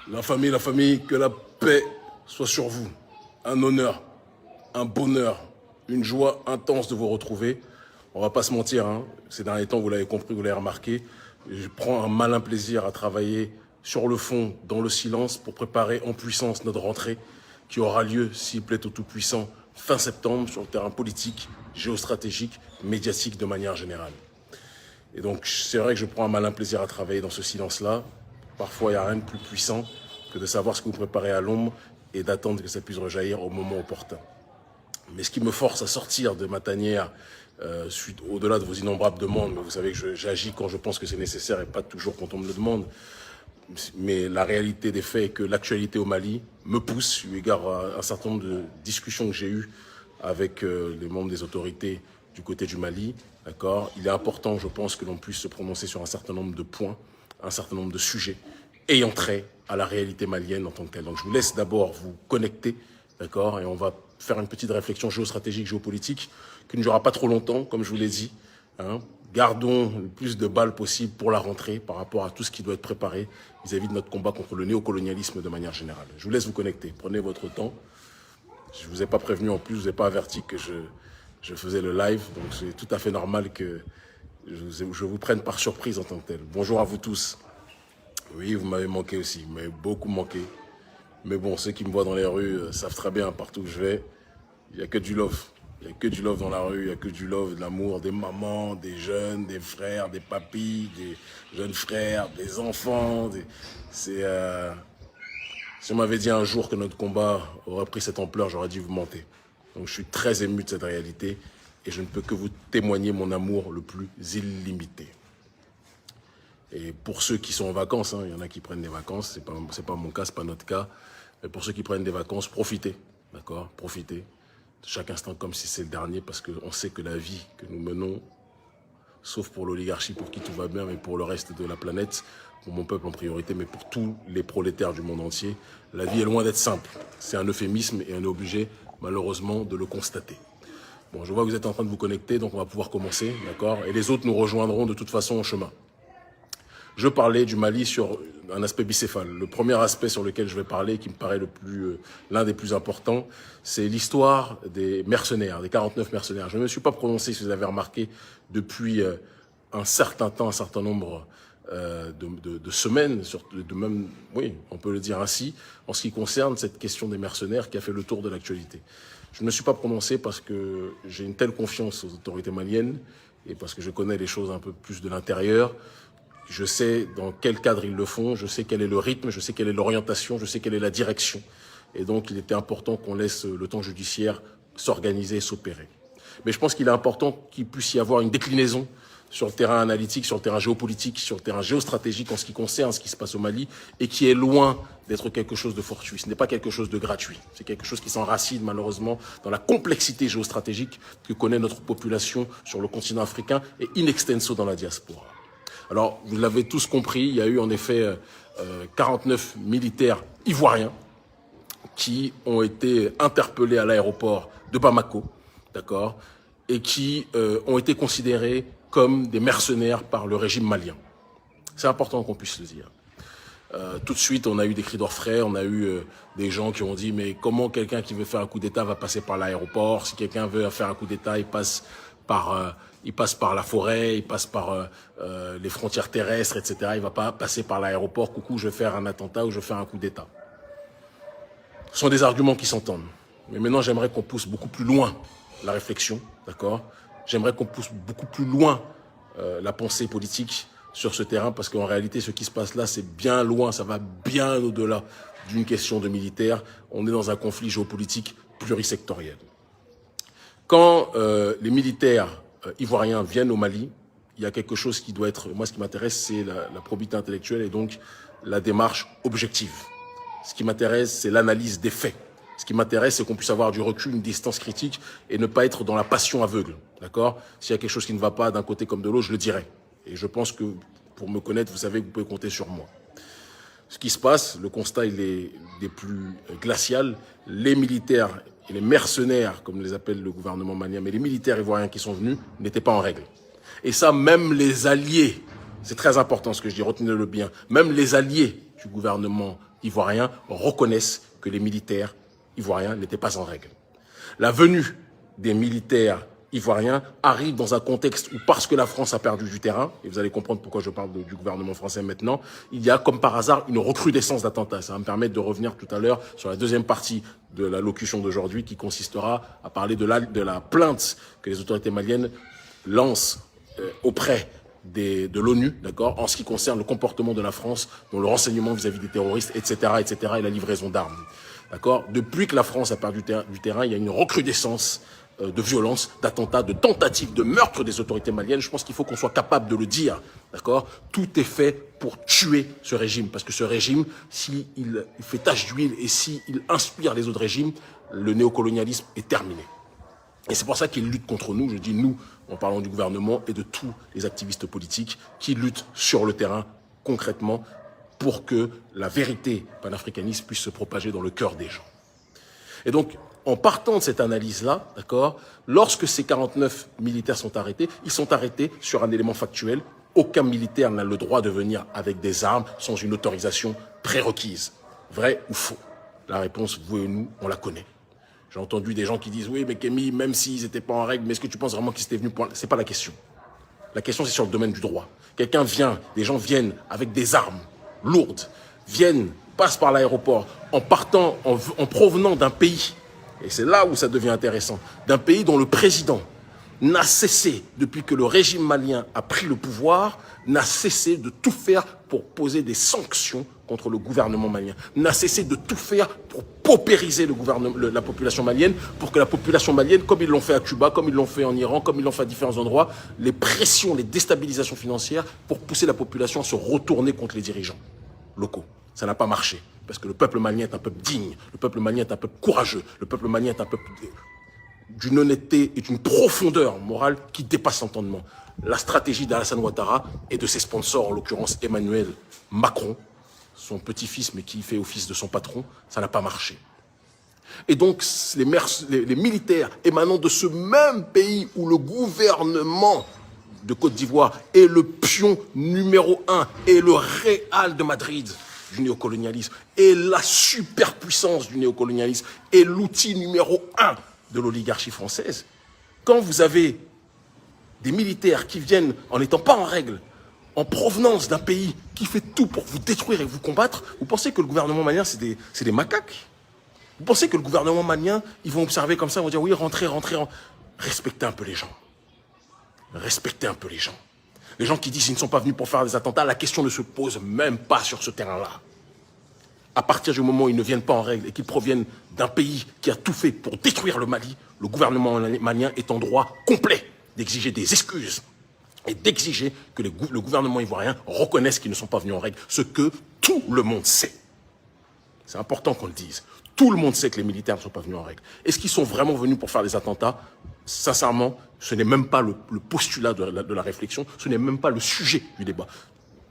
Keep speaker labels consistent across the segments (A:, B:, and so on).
A: La famille, que la paix soit sur vous. Un honneur, un bonheur, une joie intense de vous retrouver. On va pas se mentir, hein. Ces derniers temps, vous l'avez compris, vous l'avez remarqué, je prends un malin plaisir à travailler sur le fond, dans le silence, pour préparer en puissance notre rentrée qui aura lieu, s'il plaît au Tout-Puissant, fin septembre, sur le terrain politique, géostratégique, médiatique de manière générale. Et donc, c'est vrai que je prends un malin plaisir à travailler dans ce silence-là. Parfois, il n'y a rien de plus puissant que de savoir ce que vous préparez à l'ombre et d'attendre que ça puisse rejaillir au moment opportun. Mais ce qui me force à sortir de ma tanière, au-delà de vos innombrables demandes, mais vous savez que j'agis quand je pense que c'est nécessaire et pas toujours quand on me le demande, mais la réalité des faits est que l'actualité au Mali me pousse, eu égard à un certain nombre de discussions que j'ai eues avec les membres des autorités du côté du Mali, d'accord. Il est important, je pense, que l'on puisse se prononcer sur un certain nombre de points, un certain nombre de sujets ayant trait à la réalité malienne en tant que telle. Donc je vous laisse d'abord vous connecter, d'accord, et on va faire une petite réflexion géostratégique, géopolitique, qui ne durera pas trop longtemps, comme je vous l'ai dit, hein. Gardons le plus de balles possible pour la rentrée par rapport à tout ce qui doit être préparé vis-à-vis de notre combat contre le néocolonialisme de manière générale. Je vous laisse vous connecter, prenez votre temps. Je ne vous ai pas prévenu en plus, je ne vous ai pas averti que je faisais le live, donc c'est tout à fait normal que je vous prenne par surprise en tant que tel. Bonjour à vous tous. Oui, vous m'avez manqué aussi, vous m'avez beaucoup manqué. Mais bon, ceux qui me voient dans les rues savent très bien, partout où je vais, il n'y a que du love. Il n'y a que du love dans la rue, il n'y a que du love, de l'amour, des mamans, des jeunes, des frères, des papis, des jeunes frères, des enfants. Si on m'avait dit un jour que notre combat aurait pris cette ampleur, j'aurais dit vous mentez. Donc je suis très ému de cette réalité et je ne peux que vous témoigner mon amour le plus illimité. Et pour ceux qui sont en vacances, hein, il y en a qui prennent des vacances, c'est pas mon cas, c'est pas notre cas, mais pour ceux qui prennent des vacances, profitez, d'accord, profitez. Chaque instant comme si c'est le dernier, parce qu'on sait que la vie que nous menons, sauf pour l'oligarchie pour qui tout va bien, mais pour le reste de la planète, pour mon peuple en priorité, mais pour tous les prolétaires du monde entier, la vie est loin d'être simple. C'est un euphémisme et on est obligé, malheureusement, de le constater. Bon, je vois que vous êtes en train de vous connecter, donc on va pouvoir commencer, d'accord? Et les autres nous rejoindront de toute façon en chemin. Je parlais du Mali sur un aspect bicéphale. Le premier aspect sur lequel je vais parler, qui me paraît l'un des plus importants, c'est l'histoire des mercenaires, des 49 mercenaires. Je ne me suis pas prononcé, si vous avez remarqué, depuis un certain temps, un certain nombre de semaines, même, oui, on peut le dire ainsi, en ce qui concerne cette question des mercenaires qui a fait le tour de l'actualité. Je ne me suis pas prononcé parce que j'ai une telle confiance aux autorités maliennes et parce que je connais les choses un peu plus de l'intérieur. Je sais dans quel cadre ils le font, je sais quel est le rythme, je sais quelle est l'orientation, je sais quelle est la direction. Et donc, il était important qu'on laisse le temps judiciaire s'organiser et s'opérer. Mais je pense qu'il est important qu'il puisse y avoir une déclinaison sur le terrain analytique, sur le terrain géopolitique, sur le terrain géostratégique en ce qui concerne ce qui se passe au Mali et qui est loin d'être quelque chose de fortuit. Ce n'est pas quelque chose de gratuit. C'est quelque chose qui s'enracine malheureusement dans la complexité géostratégique que connaît notre population sur le continent africain et in extenso dans la diaspora. Alors, vous l'avez tous compris, il y a eu en effet 49 militaires ivoiriens qui ont été interpellés à l'aéroport de Bamako, d'accord, et qui ont été considérés comme des mercenaires par le régime malien. C'est important qu'on puisse le dire. Tout de suite, on a eu des cris d'orfraie, on a eu des gens qui ont dit « mais comment quelqu'un qui veut faire un coup d'État va passer par l'aéroport? Si quelqu'un veut faire un coup d'État, il passe par la forêt, il passe par les frontières terrestres, etc. Il ne va pas passer par l'aéroport. Coucou, je vais faire un attentat ou je vais faire un coup d'État. » Ce sont des arguments qui s'entendent. Mais maintenant, j'aimerais qu'on pousse beaucoup plus loin la réflexion, d'accord? J'aimerais qu'on pousse beaucoup plus loin la pensée politique sur ce terrain, parce qu'en réalité, ce qui se passe là, c'est bien loin, ça va bien au-delà d'une question de militaire. On est dans un conflit géopolitique plurisectoriel. Quand les militaires ivoiriens viennent au Mali, il y a quelque chose qui doit être... Moi, ce qui m'intéresse, c'est la probité intellectuelle et donc la démarche objective. Ce qui m'intéresse, c'est l'analyse des faits. Ce qui m'intéresse, c'est qu'on puisse avoir du recul, une distance critique et ne pas être dans la passion aveugle. D'accord? S'il y a quelque chose qui ne va pas d'un côté comme de l'autre, je le dirai. Et je pense que pour me connaître, vous savez que vous pouvez compter sur moi. Ce qui se passe, le constat il est des plus glacial. Les militaires et les mercenaires, comme les appelle le gouvernement malien, mais les militaires ivoiriens qui sont venus n'étaient pas en règle. Et ça, même les alliés, c'est très important ce que je dis, retenez-le bien, même les alliés du gouvernement ivoiriens reconnaissent que les militaires ivoiriens n'étaient pas en règle. La venue des militaires ivoiriens arrive dans un contexte où, parce que la France a perdu du terrain, et vous allez comprendre pourquoi je parle du gouvernement français maintenant, il y a comme par hasard une recrudescence d'attentats. Ça va me permettre de revenir tout à l'heure sur la deuxième partie de la locution d'aujourd'hui qui consistera à parler de la plainte que les autorités maliennes lancent auprès de l'ONU, d'accord, en ce qui concerne le comportement de la France dans le renseignement vis-à-vis des terroristes, etc., et la livraison d'armes. D'accord. Depuis que la France a perdu du terrain, il y a une recrudescence de violence, d'attentats, de tentatives de meurtre des autorités maliennes. Je pense qu'il faut qu'on soit capable de le dire, d'accord. Tout est fait pour tuer ce régime, parce que ce régime, s'il fait tache d'huile et s'il inspire les autres régimes, le néocolonialisme est terminé. Et c'est pour ça qu'il lutte contre nous, je dis nous, en parlant du gouvernement et de tous les activistes politiques qui luttent sur le terrain concrètement pour que la vérité panafricaniste puisse se propager dans le cœur des gens. Et donc, en partant de cette analyse-là, d'accord, lorsque ces 49 militaires sont arrêtés, ils sont arrêtés sur un élément factuel. Aucun militaire n'a le droit de venir avec des armes sans une autorisation prérequise. Vrai ou faux? La réponse, vous et nous, on la connaît. J'ai entendu des gens qui disent « Oui, mais Kémy, même s'ils n'étaient pas en règle, mais est-ce que tu penses vraiment qu'ils étaient venus pour... » C'est pas la question. La question, c'est sur le domaine du droit. Quelqu'un vient, des gens viennent avec des armes lourdes, passent par l'aéroport en partant, en provenant d'un pays, et c'est là où ça devient intéressant, d'un pays dont le président n'a cessé, depuis que le régime malien a pris le pouvoir, n'a cessé de tout faire pour poser des sanctions contre le gouvernement malien, n'a cessé de tout faire pour paupériser la population malienne, pour que la population malienne, comme ils l'ont fait à Cuba, comme ils l'ont fait en Iran, comme ils l'ont fait à différents endroits, les pressions, les déstabilisations financières pour pousser la population à se retourner contre les dirigeants locaux. Ça n'a pas marché, parce que le peuple malien est un peuple digne, le peuple malien est un peuple courageux, le peuple malien est un peuple d'une honnêteté et d'une profondeur morale qui dépasse l'entendement. La stratégie d'Alassane Ouattara et de ses sponsors, en l'occurrence Emmanuel Macron, son petit-fils mais qui fait office de son patron, ça n'a pas marché. Et donc les militaires émanant de ce même pays où le gouvernement de Côte d'Ivoire est le pion numéro 1 et le Real de Madrid du néocolonialisme, et la superpuissance du néocolonialisme, et l'outil numéro 1 de l'oligarchie française. Quand vous avez des militaires qui viennent en n'étant pas en règle, en provenance d'un pays qui fait tout pour vous détruire et vous combattre, vous pensez que le gouvernement malien, c'est des macaques? Vous pensez que le gouvernement malien, ils vont observer comme ça, ils vont dire oui, rentrez. Respectez un peu les gens. Respectez un peu les gens. Les gens qui disent qu'ils ne sont pas venus pour faire des attentats, la question ne se pose même pas sur ce terrain-là. À partir du moment où ils ne viennent pas en règle et qu'ils proviennent d'un pays qui a tout fait pour détruire le Mali, le gouvernement malien est en droit complet d'exiger des excuses et d'exiger que le gouvernement ivoirien reconnaisse qu'ils ne sont pas venus en règle, ce que tout le monde sait. C'est important qu'on le dise. Tout le monde sait que les militaires ne sont pas venus en règle. Est-ce qu'ils sont vraiment venus pour faire des attentats? Sincèrement, ce n'est même pas le postulat de la réflexion, ce n'est même pas le sujet du débat.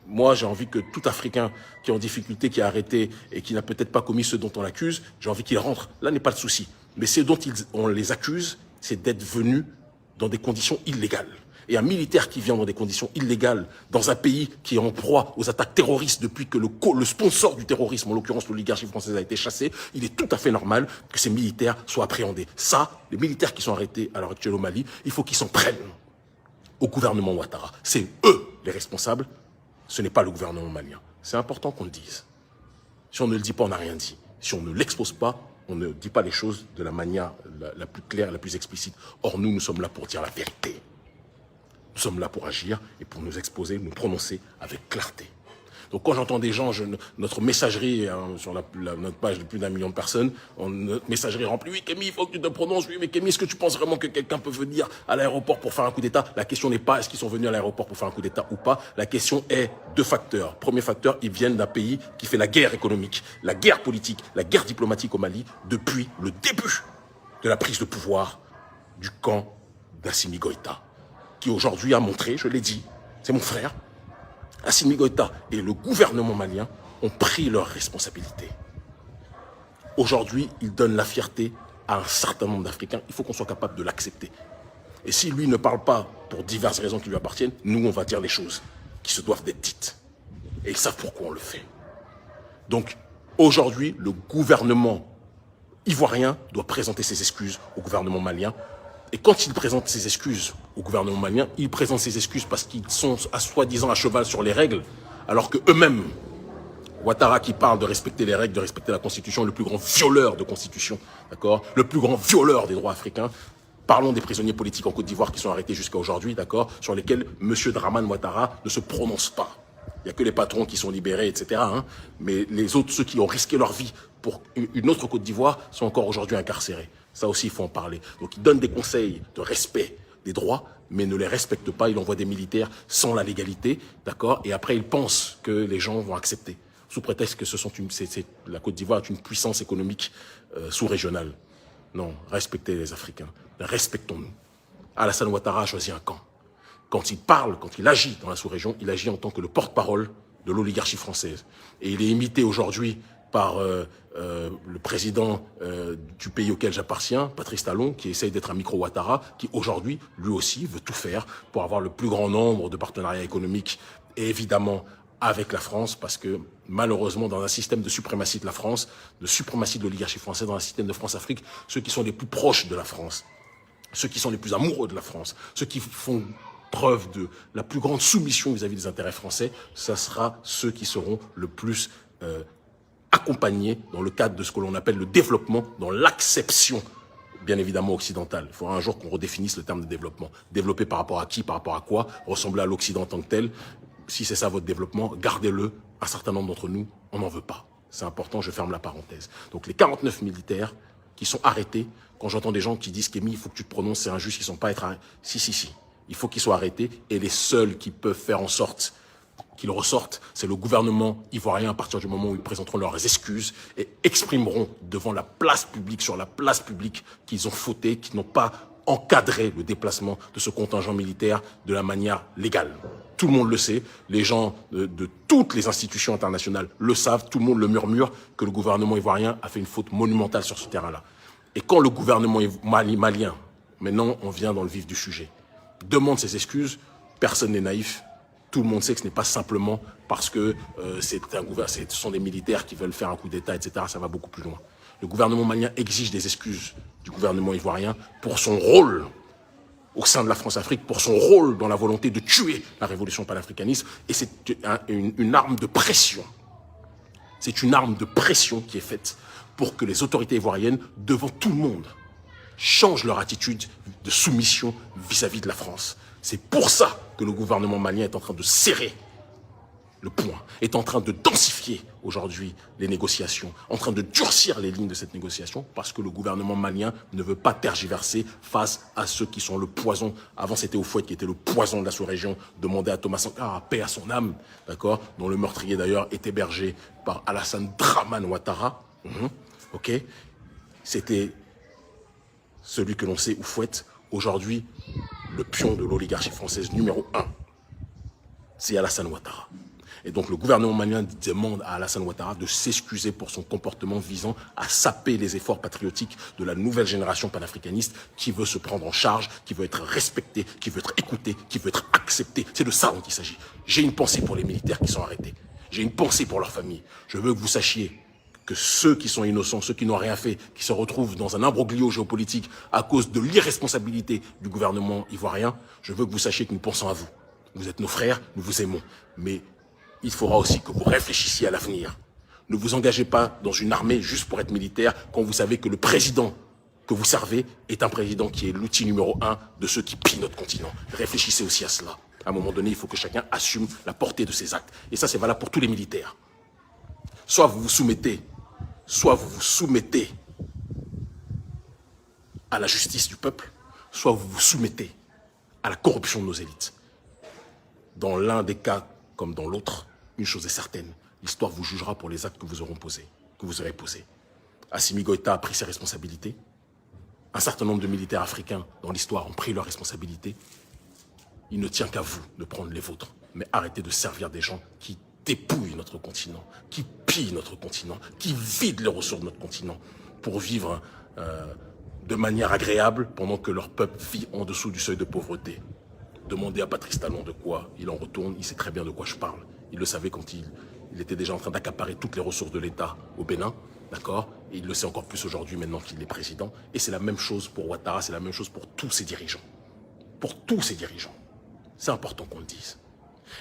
A: Moi, j'ai envie que tout Africain qui est en difficulté, qui est arrêté et qui n'a peut-être pas commis ce dont on l'accuse, j'ai envie qu'il rentre. Là n'est pas le souci. Mais ce dont on les accuse, c'est d'être venus dans des conditions illégales. Et un militaire qui vient dans des conditions illégales, dans un pays qui est en proie aux attaques terroristes depuis que le sponsor du terrorisme, en l'occurrence l'oligarchie française, a été chassé, il est tout à fait normal que ces militaires soient appréhendés. Ça, les militaires qui sont arrêtés à l'heure actuelle au Mali, il faut qu'ils s'en prennent au gouvernement Ouattara. C'est eux les responsables, ce n'est pas le gouvernement malien. C'est important qu'on le dise. Si on ne le dit pas, on n'a rien dit. Si on ne l'expose pas, on ne dit pas les choses de la manière la plus claire, la plus explicite. Or, nous sommes là pour dire la vérité. Nous sommes là pour agir et pour nous exposer, nous prononcer avec clarté. Donc quand j'entends des gens, notre messagerie, sur notre page de plus d'1 million de personnes, notre messagerie remplie, oui Kémy, il faut que tu te prononces, oui mais Kémy, est-ce que tu penses vraiment que quelqu'un peut venir à l'aéroport pour faire un coup d'État? La question n'est pas est-ce qu'ils sont venus à l'aéroport pour faire un coup d'État ou pas, la question est 2 facteurs. Premier facteur, ils viennent d'un pays qui fait la guerre économique, la guerre politique, la guerre diplomatique au Mali depuis le début de la prise de pouvoir du camp d'Assimi Goïta, qui aujourd'hui a montré, je l'ai dit, c'est mon frère, Assimi Goïta et le gouvernement malien ont pris leurs responsabilités. Aujourd'hui, ils donnent la fierté à un certain nombre d'Africains. Il faut qu'on soit capable de l'accepter. Et si lui ne parle pas pour diverses raisons qui lui appartiennent, nous, on va dire les choses qui se doivent d'être dites. Et ils savent pourquoi on le fait. Donc, Aujourd'hui, le gouvernement ivoirien doit présenter ses excuses au gouvernement malien. Et quand il présente ses excuses au gouvernement malien, il présente ses excuses parce qu'ils sont soi-disant à cheval sur les règles, alors que eux-mêmes, Ouattara qui parle de respecter les règles, de respecter la Constitution, le plus grand violeur de Constitution, d'accord, le plus grand violeur des droits africains. Parlons des prisonniers politiques en Côte d'Ivoire qui sont arrêtés jusqu'à aujourd'hui, d'accord, sur lesquels M. Dramane Ouattara ne se prononce pas. Il n'y a que les patrons qui sont libérés, etc. Hein, mais les autres, ceux qui ont risqué leur vie pour une autre Côte d'Ivoire, sont encore aujourd'hui incarcérés. Ça aussi, il faut en parler. Donc, il donne des conseils de respect des droits, mais ne les respecte pas. Il envoie des militaires sans la légalité, d'accord. Et après, il pense que les gens vont accepter, sous prétexte que la Côte d'Ivoire est une puissance économique sous-régionale. Non, respectez les Africains. Respectons-nous. Alassane Ouattara a choisi un camp. Quand il parle, quand il agit dans la sous-région, il agit en tant que le porte-parole de l'oligarchie française. Et il est imité aujourd'hui par le président du pays auquel j'appartiens, Patrice Talon, qui essaye d'être un micro-Ouattara, qui aujourd'hui, lui aussi, veut tout faire pour avoir le plus grand nombre de partenariats économiques, et évidemment avec la France, parce que malheureusement, dans un système de suprématie de la France, de suprématie de l'oligarchie française, dans un système de France-Afrique, ceux qui sont les plus proches de la France, ceux qui sont les plus amoureux de la France, ceux qui font preuve de la plus grande soumission vis-à-vis des intérêts français, ça sera ceux qui seront le plus accompagnés dans le cadre de ce que l'on appelle le développement, dans l'acception, bien évidemment, occidentale. Il faudra un jour qu'on redéfinisse le terme de développement. Développer par rapport à qui, par rapport à quoi, ressembler à l'Occident en tant que tel. Si c'est ça votre développement, gardez-le. Un certain nombre d'entre nous, on n'en veut pas. C'est important, je ferme la parenthèse. Donc les 49 militaires qui sont arrêtés, quand j'entends des gens qui disent qu'Émi, il faut que tu te prononces, c'est injuste, ils ne sont pas être arrêtés. Si. Il faut qu'ils soient arrêtés et les seuls qui peuvent faire en sorte qu'ils ressortent, c'est le gouvernement ivoirien à partir du moment où ils présenteront leurs excuses et exprimeront devant la place publique, sur la place publique, qu'ils ont fauté, qu'ils n'ont pas encadré le déplacement de ce contingent militaire de la manière légale. Tout le monde le sait, les gens de toutes les institutions internationales le savent, tout le monde le murmure, que le gouvernement ivoirien a fait une faute monumentale sur ce terrain-là. Et quand le gouvernement malien, maintenant on vient dans le vif du sujet, demande ses excuses, personne n'est naïf. Tout le monde sait que ce n'est pas simplement parce que ce sont des militaires qui veulent faire un coup d'État, etc. Ça va beaucoup plus loin. Le gouvernement malien exige des excuses du gouvernement ivoirien pour son rôle au sein de la France-Afrique, pour son rôle dans la volonté de tuer la révolution panafricaniste. Et c'est une arme de pression. C'est une arme de pression qui est faite pour que les autorités ivoiriennes, devant tout le monde, changent leur attitude de soumission vis-à-vis de la France. C'est pour ça que le gouvernement malien est en train de serrer le poing, est en train de densifier aujourd'hui les négociations, en train de durcir les lignes de cette négociation, parce que le gouvernement malien ne veut pas tergiverser face à ceux qui sont le poison. Avant, c'était Houphouët qui était le poison de la sous-région, demandé à Thomas Sankara, paix à son âme, d'accord, dont le meurtrier d'ailleurs est hébergé par Alassane Dramane Ouattara. Ok, c'était celui que l'on sait, Houphouët. Aujourd'hui, le pion de l'oligarchie française numéro 1, c'est Alassane Ouattara. Et donc le gouvernement malien demande à Alassane Ouattara de s'excuser pour son comportement visant à saper les efforts patriotiques de la nouvelle génération panafricaniste qui veut se prendre en charge, qui veut être respectée, qui veut être écoutée, qui veut être acceptée. C'est de ça dont il s'agit. J'ai une pensée pour les militaires qui sont arrêtés. J'ai une pensée pour leurs familles. Je veux que vous sachiez que ceux qui sont innocents, ceux qui n'ont rien fait, qui se retrouvent dans un imbroglio géopolitique à cause de l'irresponsabilité du gouvernement ivoirien, je veux que vous sachiez que nous pensons à vous. Vous êtes nos frères, nous vous aimons. Mais il faudra aussi que vous réfléchissiez à l'avenir. Ne vous engagez pas dans une armée juste pour être militaire quand vous savez que le président que vous servez est un président qui est l'outil numéro 1 de ceux qui pillent notre continent. Réfléchissez aussi à cela. À un moment donné, il faut que chacun assume la portée de ses actes. Et ça, c'est valable pour tous les militaires. Soit vous vous soumettez à la justice du peuple, soit vous vous soumettez à la corruption de nos élites. Dans l'un des cas comme dans l'autre, une chose est certaine, l'histoire vous jugera pour les actes que vous aurez posés. Assimi Goïta a pris ses responsabilités. Un certain nombre de militaires africains dans l'histoire ont pris leurs responsabilités. Il ne tient qu'à vous de prendre les vôtres, mais arrêtez de servir des gens qui dépouillent notre continent, qui pillent notre continent, qui vident les ressources de notre continent pour vivre de manière agréable pendant que leur peuple vit en dessous du seuil de pauvreté. Demandez à Patrice Talon de quoi il en retourne, il sait très bien de quoi je parle. Il le savait quand il Il était déjà en train d'accaparer toutes les ressources de l'État au Bénin, d'accord? Et il le sait encore plus aujourd'hui maintenant qu'il est président. Et c'est la même chose pour Ouattara, c'est la même chose pour tous ses dirigeants. Pour tous ses dirigeants. C'est important qu'on le dise.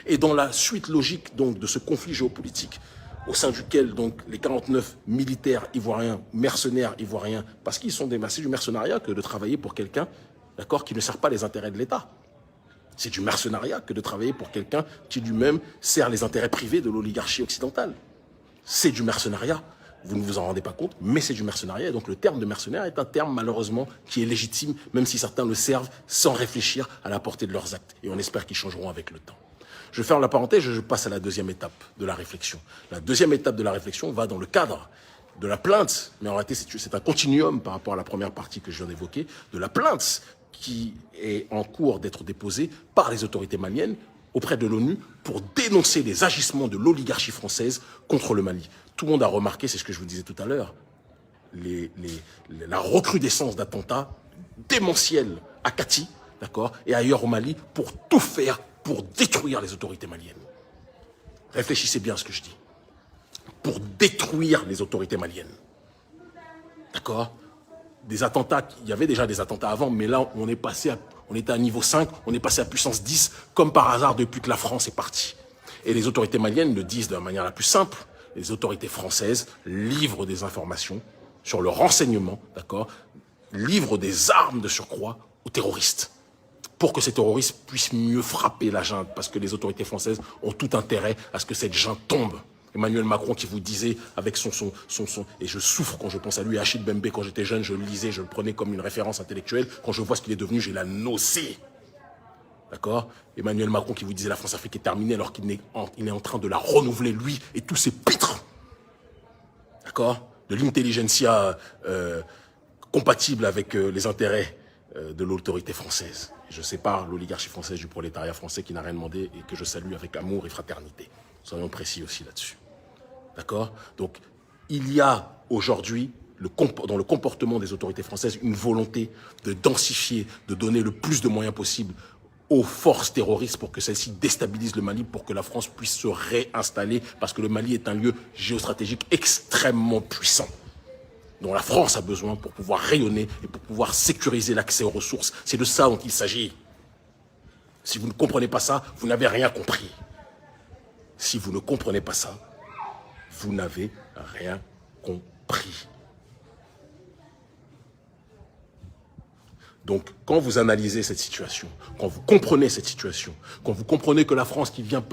A: Et dans la suite logique donc de ce conflit géopolitique, au sein duquel donc les 49 militaires ivoiriens, mercenaires ivoiriens, parce qu'ils sont c'est du mercenariat que de travailler pour quelqu'un, d'accord, qui ne sert pas les intérêts de l'État. C'est du mercenariat que de travailler pour quelqu'un qui lui-même sert les intérêts privés de l'oligarchie occidentale. C'est du mercenariat. Vous ne vous en rendez pas compte, mais c'est du mercenariat. Et donc le terme de mercenaire est un terme malheureusement qui est légitime, même si certains le servent sans réfléchir à la portée de leurs actes. Et on espère qu'ils changeront avec le temps. Je ferme la parenthèse, je passe à la deuxième étape de la réflexion. La deuxième étape de la réflexion va dans le cadre de la plainte, mais en réalité c'est un continuum par rapport à la première partie que je viens d'évoquer, de la plainte qui est en cours d'être déposée par les autorités maliennes auprès de l'ONU pour dénoncer les agissements de l'oligarchie française contre le Mali. Tout le monde a remarqué, c'est ce que je vous disais tout à l'heure, la recrudescence d'attentats démentiels à Kati, d'accord, et ailleurs au Mali pour tout faire pour détruire les autorités maliennes. Réfléchissez bien à ce que je dis. Pour détruire les autorités maliennes. D'accord? Des attentats, il y avait déjà des attentats avant, mais là, on était à niveau 5, on est passé à puissance 10, comme par hasard depuis que la France est partie. Et les autorités maliennes le disent de la manière la plus simple. Les autorités françaises livrent des informations sur le renseignement, d'accord? Livrent des armes de surcroît aux terroristes, pour que ces terroristes puissent mieux frapper la junte, parce que les autorités françaises ont tout intérêt à ce que cette junte tombe. Emmanuel Macron qui vous disait avec son et je souffre quand je pense à lui, Achille Bembe, quand j'étais jeune, je le lisais, je le prenais comme une référence intellectuelle. Quand je vois ce qu'il est devenu, j'ai la nausée. D'accord? Emmanuel Macron qui vous disait la France-Afrique est terminée alors qu'il est en train de la renouveler, lui et tous ses pitres. D'accord? De l'intelligentsia compatible avec les intérêts de l'autorité française. Je sépare l'oligarchie française du prolétariat français qui n'a rien demandé et que je salue avec amour et fraternité. Soyons précis aussi là-dessus. D'accord? Donc, il y a aujourd'hui, dans le comportement des autorités françaises, une volonté de densifier, de donner le plus de moyens possibles aux forces terroristes pour que celles-ci déstabilisent le Mali, pour que la France puisse se réinstaller, parce que le Mali est un lieu géostratégique extrêmement puissant, dont la France a besoin pour pouvoir rayonner et pour pouvoir sécuriser l'accès aux ressources. C'est de ça dont il s'agit. Si vous ne comprenez pas ça, vous n'avez rien compris. Si vous ne comprenez pas ça, vous n'avez rien compris. Donc, quand vous analysez cette situation, quand vous comprenez cette situation, quand vous comprenez que la France qui vient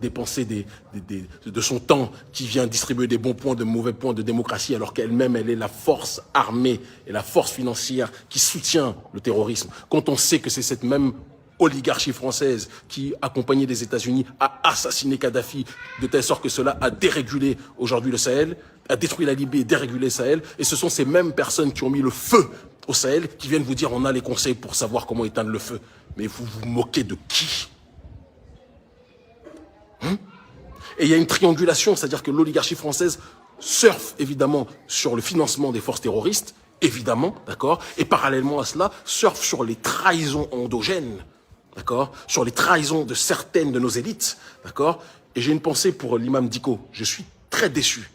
A: dépenser de son temps, qui vient distribuer des bons points, de mauvais points de démocratie, alors qu'elle-même, elle est la force armée et la force financière qui soutient le terrorisme, quand on sait que c'est cette même oligarchie française qui, accompagnée des États-Unis, a assassiné Kadhafi de telle sorte que cela a dérégulé aujourd'hui le Sahel, a détruit la Libye et dérégulé le Sahel, et ce sont ces mêmes personnes qui ont mis le feu au Sahel, qui viennent vous dire on a les conseils pour savoir comment éteindre le feu. Mais vous vous moquez de qui? Et il y a une triangulation, c'est-à-dire que l'oligarchie française surfe évidemment sur le financement des forces terroristes, évidemment, d'accord, et parallèlement à cela, surfe sur les trahisons endogènes, d'accord, sur les trahisons de certaines de nos élites, d'accord. Et j'ai une pensée pour l'imam Dicko, je suis très déçu.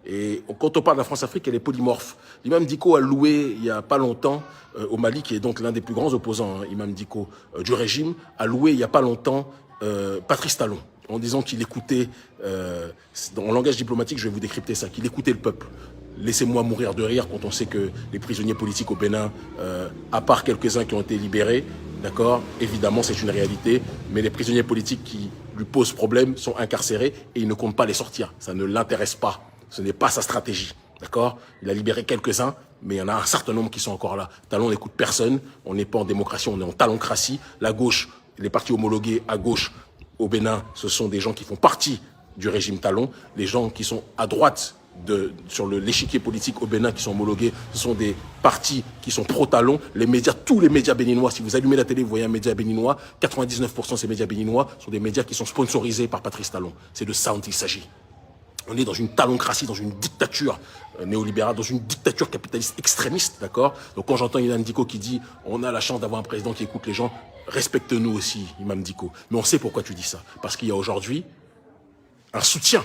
A: Et quand on parle de la France-Afrique, elle est polymorphe. L'imam Dicko a loué, il n'y a pas longtemps, au Mali, qui est donc l'un des plus grands opposants, imam Dicko, du régime, a loué, il n'y a pas longtemps, Patrice Talon, en disant qu'il écoutait, en langage diplomatique, je vais vous décrypter ça, qu'il écoutait le peuple. Laissez-moi mourir de rire quand on sait que les prisonniers politiques au Bénin, à part quelques-uns qui ont été libérés, d'accord, évidemment c'est une réalité, mais les prisonniers politiques qui lui posent problème sont incarcérés et il ne compte pas les sortir. Ça ne l'intéresse pas. Ce n'est pas sa stratégie, d'accord? Il a libéré quelques-uns, mais il y en a un certain nombre qui sont encore là. Talon n'écoute personne, on n'est pas en démocratie, on est en taloncratie. La gauche, les partis homologués à gauche au Bénin, ce sont des gens qui font partie du régime Talon. Les gens qui sont à droite sur l'échiquier politique au Bénin qui sont homologués, ce sont des partis qui sont pro-Talon. Les médias, tous les médias béninois, si vous allumez la télé, vous voyez un média béninois, 99% de ces médias béninois sont des médias qui sont sponsorisés par Patrice Talon. C'est de ça dont il s'agit. On est dans une taloncratie, dans une dictature néolibérale, dans une dictature capitaliste extrémiste, d'accord? Donc quand j'entends Imam Dicko qui dit « on a la chance d'avoir un président qui écoute les gens », respecte-nous aussi, Imam Dicko. Mais on sait pourquoi tu dis ça. Parce qu'il y a aujourd'hui un soutien.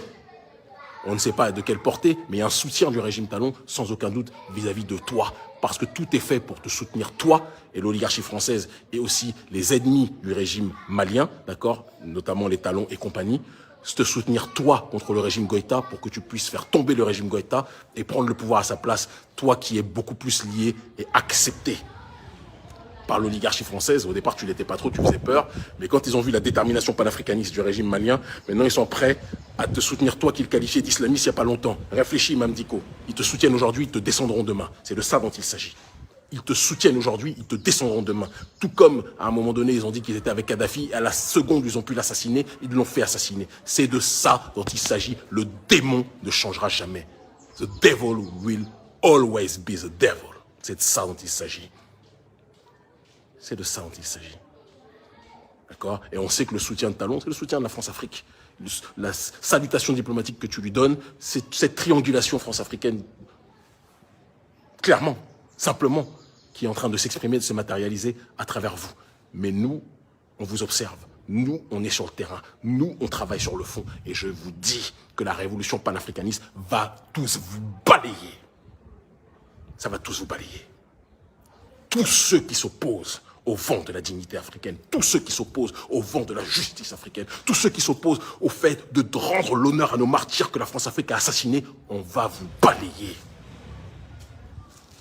A: On ne sait pas de quelle portée, mais un soutien du régime Talon, sans aucun doute, vis-à-vis de toi. Parce que tout est fait pour te soutenir, toi et l'oligarchie française, et aussi les ennemis du régime malien, d'accord, notamment les Talons et compagnie, te soutenir toi contre le régime Goïta pour que tu puisses faire tomber le régime Goïta et prendre le pouvoir à sa place, toi qui es beaucoup plus lié et accepté par l'oligarchie française. Au départ, tu l'étais pas trop, tu faisais peur. Mais quand ils ont vu la détermination panafricaniste du régime malien, maintenant ils sont prêts à te soutenir, toi qu'ils qualifiaient d'islamiste il n'y a pas longtemps. Réfléchis, Mamdiko. Ils te soutiennent aujourd'hui, ils te descendront demain. C'est de ça dont il s'agit. Ils te soutiennent aujourd'hui, ils te descendront demain. Tout comme, à un moment donné, ils ont dit qu'ils étaient avec Kadhafi, à la seconde, ils ont pu l'assassiner, ils l'ont fait assassiner. C'est de ça dont il s'agit. Le démon ne changera jamais. The devil will always be the devil. C'est de ça dont il s'agit. C'est de ça dont il s'agit. D'accord? Et on sait que le soutien de Talon, c'est le soutien de la France-Afrique. La salutation diplomatique que tu lui donnes, c'est cette triangulation France-africaine, clairement, simplement, qui est en train de s'exprimer, de se matérialiser à travers vous. Mais nous, on vous observe. Nous, on est sur le terrain. Nous, on travaille sur le fond. Et je vous dis que la révolution panafricaniste va tous vous balayer. Ça va tous vous balayer. Tous ceux qui s'opposent au vent de la dignité africaine, tous ceux qui s'opposent au vent de la justice africaine, tous ceux qui s'opposent au fait de rendre l'honneur à nos martyrs que la France-Afrique a assassinés, on va vous balayer.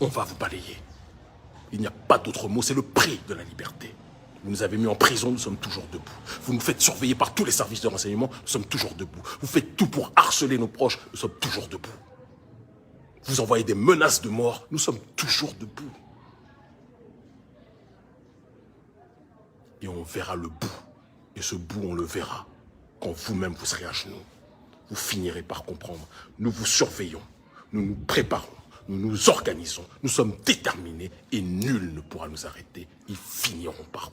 A: On va vous balayer. Il n'y a pas d'autre mot, c'est le prix de la liberté. Vous nous avez mis en prison, nous sommes toujours debout. Vous nous faites surveiller par tous les services de renseignement, nous sommes toujours debout. Vous faites tout pour harceler nos proches, nous sommes toujours debout. Vous envoyez des menaces de mort, nous sommes toujours debout. Et on verra le bout. Et ce bout, on le verra quand vous-même vous serez à genoux. Vous finirez par comprendre. Nous vous surveillons, nous nous préparons, nous nous organisons, nous sommes déterminés et nul ne pourra nous arrêter. Ils finiront par